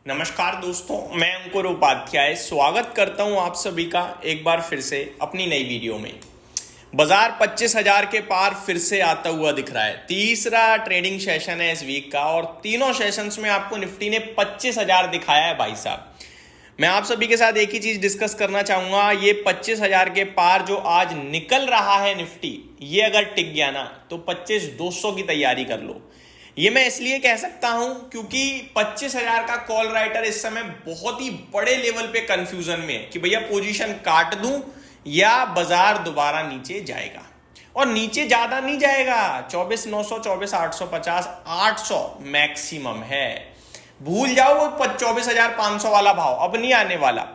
नमस्कार दोस्तों, मैं अंकुर उपाध्याय स्वागत करता हूं आप सभी का एक बार फिर से अपनी नई वीडियो में। बाजार 25,000 के पार फिर से आता हुआ दिख रहा है। तीसरा ट्रेडिंग सेशन है इस वीक का और तीनों सेशंस में आपको निफ्टी ने 25,000 दिखाया है भाई साहब। मैं आप सभी के साथ एक ही चीज डिस्कस करना चाहूंगा, ये 25,000 के पार जो आज निकल रहा है निफ्टी, ये अगर टिक गया ना तो 25,200 की तैयारी कर लो। ये मैं इसलिए कह सकता हूं क्योंकि 25,000 का कॉल राइटर इस समय बहुत ही बड़े लेवल पे कंफ्यूजन में है कि भैया पोजीशन काट दूं या बाजार दोबारा नीचे जाएगा। और नीचे ज्यादा नहीं जाएगा, 24,900, 24,850, 800 मैक्सिमम है। भूल जाओ वो 24,500 वाला भाव, अब नहीं आने वाला।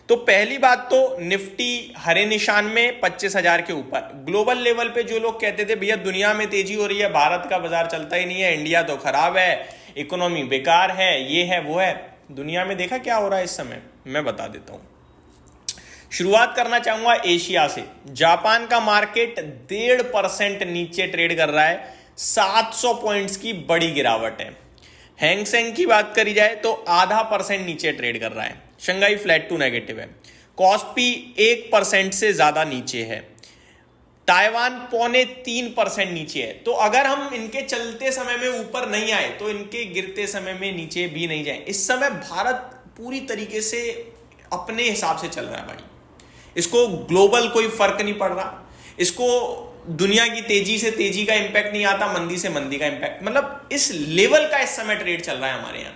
तो पहली बात तो निफ्टी हरे निशान में 25,000 के ऊपर। ग्लोबल लेवल पे जो लोग कहते थे भैया दुनिया में तेजी हो रही है, भारत का बाजार चलता ही नहीं है, इंडिया तो खराब है, इकोनॉमी बेकार है, ये है वो है, दुनिया में देखा क्या हो रहा है इस समय, मैं बता देता हूं। शुरुआत करना चाहूंगा एशिया से। जापान का मार्केट 1.5% नीचे ट्रेड कर रहा है, 700 पॉइंट्स की बड़ी गिरावट है। हैंगसेंग की बात करी जाए तो 0.5% नीचे ट्रेड कर रहा है। शंघाई फ्लैट टू नेगेटिव है। कॉस्पी 1% से ज्यादा नीचे है। ताइवान 0.25% नीचे है। तो अगर हम इनके चलते समय में ऊपर नहीं आए तो इनके गिरते समय में नीचे भी नहीं जाए। इस समय भारत पूरी तरीके से अपने हिसाब से चल रहा है भाई। इसको ग्लोबल कोई फर्क नहीं पड़ रहा, इसको दुनिया की तेजी से तेजी का इंपैक्ट नहीं आता, मंदी से मंदी का इंपैक्ट, मतलब इस लेवल का इस समय ट्रेड चल रहा है हमारे यहाँ।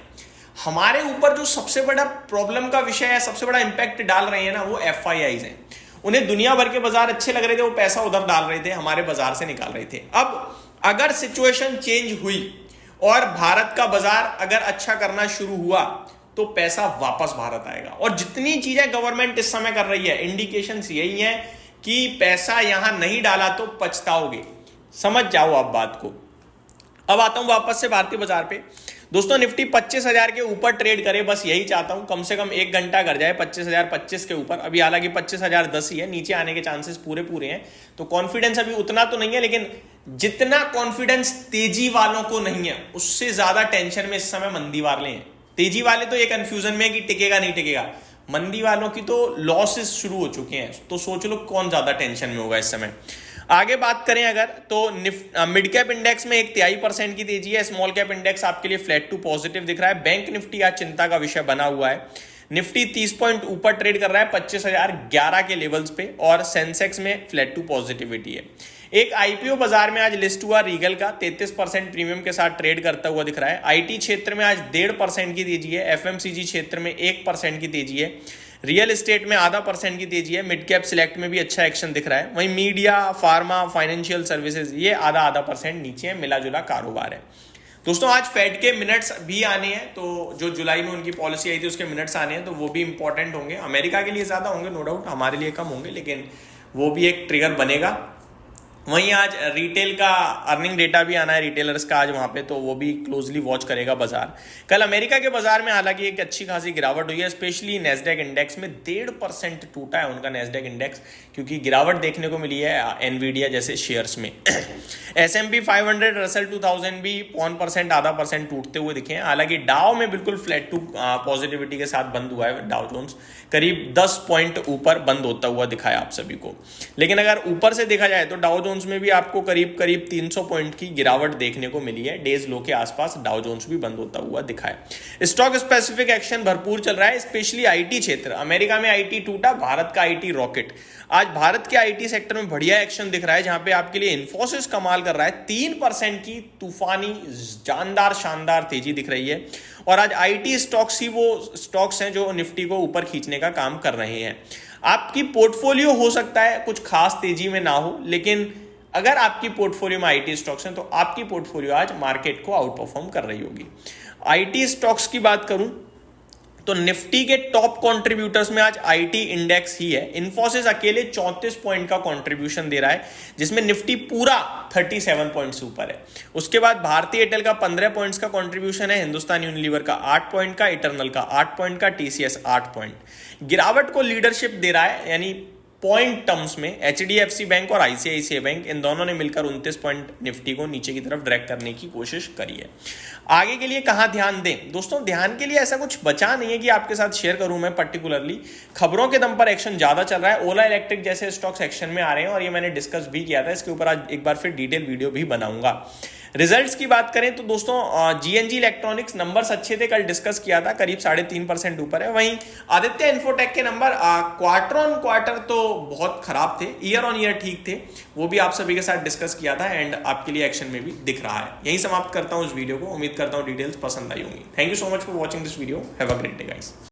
हमारे ऊपर जो सबसे बड़ा प्रॉब्लम का विषय है, सबसे बड़ा इंपैक्ट डाल रहे हैं ना, वो FIIs हैं। उन्हें दुनिया भर के बाजार अच्छे लग रहे थे, वो पैसा उधर डाल रहे थे, हमारे बाजार से निकाल रहे थे। अब अगर सिचुएशन चेंज हुई और भारत का बाजार अगर अच्छा करना शुरू हुआ तो पैसा वापस भारत आएगा। और जितनी चीजें गवर्नमेंट इस समय कर रही है, इंडिकेशंस यही है कि पैसा यहां नहीं डाला तो पछताओगे। समझ जाओ आप बात को। अब आता हूं वापस से भारतीय बाजार पे। दोस्तों निफ्टी 25,000 के ऊपर ट्रेड करे, बस यही चाहता हूं। कम से कम 1 घंटा कर जाए 25,025 के ऊपर। अभी हालांकि 25,010 ही है, नीचे आने के चांसेस पूरे पूरे हैं। तो कॉन्फिडेंस अभी उतना तो नहीं है, लेकिन जितना कॉन्फिडेंस तेजी वालों को नहीं है उससे ज्यादा टेंशन में इस समय मंदी वाले हैं। तेजी वाले तो ये कंफ्यूजन में है कि टिकेगा नहीं टिकेगा, मंदी वालों की तो लॉसेस शुरू हो चुके हैं। तो सोच लो कौन ज्यादा टेंशन में होगा इस समय। आगे बात करें अगर तो मिड कैप इंडेक्स में 1/3% की तेजी है। स्मॉल कैप इंडेक्स आपके लिए फ्लैट टू पॉजिटिव दिख रहा है। बैंक निफ्टी आज चिंता का विषय बना हुआ है। निफ्टी 30 पॉइंट ऊपर ट्रेड कर रहा है 25,011 के लेवल्स पे, और सेंसेक्स में फ्लैट टू पॉजिटिविटी है। एक IPO बाजार में आज लिस्ट हुआ रीगल का, 33% प्रीमियम के साथ ट्रेड करता हुआ दिख रहा है। IT क्षेत्र में आज 1.5% की तेजी है। FMCG क्षेत्र में 1% की तेजी है। रियल एस्टेट में 0.5% की तेजी है। मिड कैप सिलेक्ट में भी अच्छा एक्शन दिख रहा है। वहीं मीडिया, फार्मा, फाइनेंशियल सर्विसेज ये 0.5% नीचे है। मिला जुला कारोबार है। दोस्तों आज फेड के मिनट्स भी आने हैं, तो जो जुलाई में उनकी पॉलिसी आई थी उसके मिनट्स आने हैं, तो वो भी इंपॉर्टेंट होंगे। अमेरिका के लिए ज्यादा होंगे नो डाउट, हमारे लिए कम होंगे, लेकिन वो भी एक ट्रिगर बनेगा। वहीं आज रिटेल का अर्निंग डेटा भी आना है, रिटेलर्स का आज वहां पे, तो वो भी क्लोजली वॉच करेगा बाजार। कल अमेरिका के बाजार में हालांकि एक अच्छी खासी गिरावट हुई है, स्पेशली नेस्डेक इंडेक्स में 1.5% टूटा है उनका नेस्डेक इंडेक्स, क्योंकि गिरावट देखने को मिली है एनवीडिया जैसे शेयर्स में। S&P 500, रसल 2000 भी 0.5% 0.5% टूटते हुए दिखे हैं। हालांकि डाउ में बिल्कुल फ्लैट टू पॉजिटिविटी के साथ बंद हुआ है। डाउ जोन्स करीब 10 पॉइंट ऊपर बंद होता हुआ दिखाया आप सभी को। लेकिन अगर ऊपर से देखा जाए तो डाउ जोन्स में भी आपको करीब 300 पॉइंट की गिरावट देखने को मिली है। डेज लो के आसपास डाउ जोन्स भी बंद होता हुआ दिखाया। स्टॉक स्पेसिफिक एक्शन भरपूर चल रहा है, स्पेशली IT क्षेत्र। अमेरिका में IT टूटा, भारत का IT रॉकेट। आज भारत के IT सेक्टर में बढ़िया एक्शन दिख रहा है, जहां पे आपके लिए इन्फोसिस कमाल कर रहा है। 3% की तूफानी जानदार शानदार तेजी दिख रही है। और आज IT स्टॉक्स ही वो स्टॉक्स हैं जो निफ्टी को ऊपर खींचने का काम कर रहे हैं। आपकी पोर्टफोलियो हो सकता है कुछ खास तेजी में ना हो, लेकिन अगर आपकी पोर्टफोलियो में IT स्टॉक्स हैं तो आपकी पोर्टफोलियो आज मार्केट को आउट परफॉर्म कर रही होगी। IT स्टॉक्स की बात करूं तो निफ्टी के टॉप कंट्रीब्यूटर्स में आज IT इंडेक्स ही है। इन्फोसिस अकेले 34 पॉइंट का कंट्रीब्यूशन दे रहा है, जिसमें निफ्टी पूरा 37 पॉइंट्स ऊपर है। उसके बाद भारतीय एयरटेल का 15 पॉइंट्स का कंट्रीब्यूशन है, हिंदुस्तान यूनिलीवर का 8 पॉइंट का, इटर्नल का 8 पॉइंट का, TCS 8 पॉइंट। गिरावट को लीडरशिप दे रहा है, यानी पॉइंट टर्म्स में HDFC बैंक और ICICI बैंक इन दोनों ने मिलकर 29 पॉइंट निफ्टी को नीचे की तरफ ड्रैग करने की कोशिश करी है। आगे के लिए कहां ध्यान दें दोस्तों? ध्यान के लिए ऐसा कुछ बचा नहीं है कि आपके साथ शेयर करूं मैं पर्टिकुलरली। खबरों के दम पर एक्शन ज्यादा चल रहा है। ओला इलेक्ट्रिक जैसे स्टॉक्स एक्शन में आ रहे हैं और ये मैंने डिस्कस भी किया था, इसके ऊपर आज एक बार फिर डिटेल वीडियो भी बनाऊंगा। रिजल्ट्स की बात करें तो दोस्तों GNG इलेक्ट्रॉनिक्स नंबर्स अच्छे थे, कल डिस्कस किया था, करीब 3.5% ऊपर है। वहीं आदित्य इन्फोटेक के नंबर क्वार्टर ऑन क्वार्टर तो बहुत खराब थे, ईयर ऑन ईयर ठीक थे, वो भी आप सभी के साथ डिस्कस किया था एंड आपके लिए एक्शन में भी दिख रहा है। यही समाप्त करता हूं इस वीडियो को। उम्मीद करता हूं डिटेल्स पसंद आई होंगी। Thank you so much for watching this video. Have a great day guys.